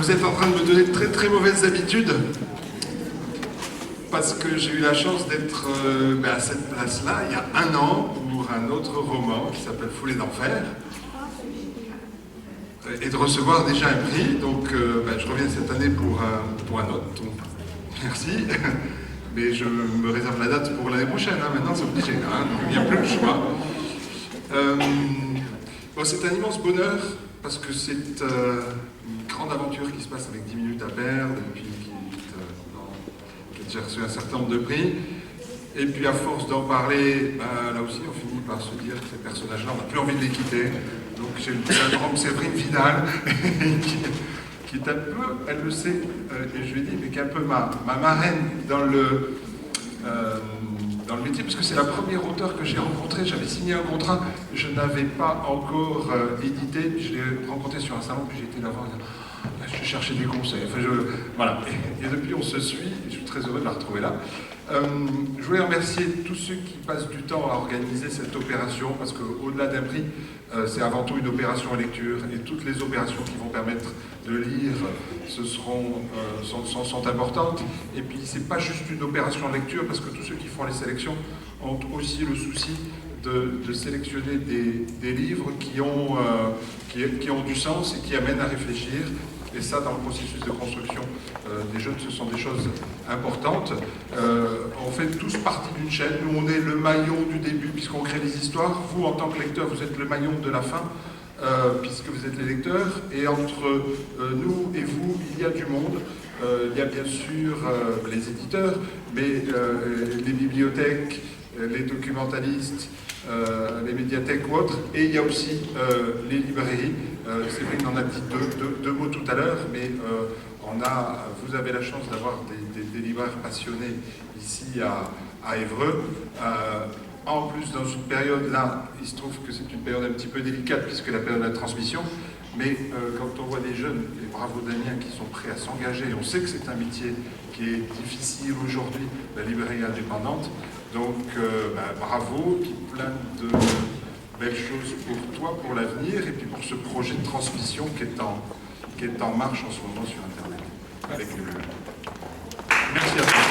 vous êtes en train de me donner de très très mauvaises habitudes parce que j'ai eu la chance d'être à cette place-là il y a un an pour un autre roman qui s'appelle Foulée d'enfer et de recevoir déjà un prix. Donc je reviens cette année pour un autre. Donc, merci. Mais je me réserve la date pour l'année prochaine. Hein. Maintenant, c'est obligé. Hein. Donc, il n'y a plus le choix. C'est un immense bonheur parce que c'est une grande aventure qui se passe avec 10 minutes à perdre et puis qui a déjà reçu un certain nombre de prix. Et puis à force d'en parler, là aussi on finit par se dire que ces personnages-là, on n'a plus envie de les quitter. Donc j'ai le syndrome Séverine Vidal qui est un peu, elle le sait, et je lui ai dit, mais qui est un peu ma marraine dans le métier, parce que c'est la première auteure que j'ai rencontrée. J'avais signé un contrat, je n'avais pas encore édité, puis je l'ai rencontrée sur un salon, puis j'ai été là-bas, je cherchais des conseils. Enfin, voilà. Et depuis, on se suit, et je suis très heureux de la retrouver là. Je voulais remercier tous ceux qui passent du temps à organiser cette opération, parce qu'au-delà d'un prix, c'est avant tout une opération à lecture, et toutes les opérations qui vont permettre de lire sont importantes. Et puis, c'est pas juste une opération à lecture, parce que tous ceux qui font les sélections ont aussi le souci de sélectionner des livres qui ont du sens et qui amènent à réfléchir. Et ça, dans le processus de construction des jeunes, ce sont des choses importantes. On fait tous partie d'une chaîne. Nous, on est le maillon du début, puisqu'on crée les histoires. Vous, en tant que lecteur, vous êtes le maillon de la fin, puisque vous êtes les lecteurs. Et entre nous et vous, il y a du monde. Il y a bien sûr les éditeurs, mais les bibliothèques, les documentalistes, les médiathèques ou autres, et il y a aussi les librairies. C'est vrai qu'on en a dit deux mots tout à l'heure, mais vous avez la chance d'avoir des libraires passionnés ici à Évreux. En plus, dans une période là, il se trouve que c'est une période un petit peu délicate puisque la période de la transmission, mais quand on voit des jeunes, les bravos Damien, qui sont prêts à s'engager, on sait que c'est un métier qui est difficile aujourd'hui, la librairie indépendante, donc bravo, puis plein de belles choses pour toi, pour l'avenir, et puis pour ce projet de transmission qui est en marche en ce moment sur Internet. Merci à toi.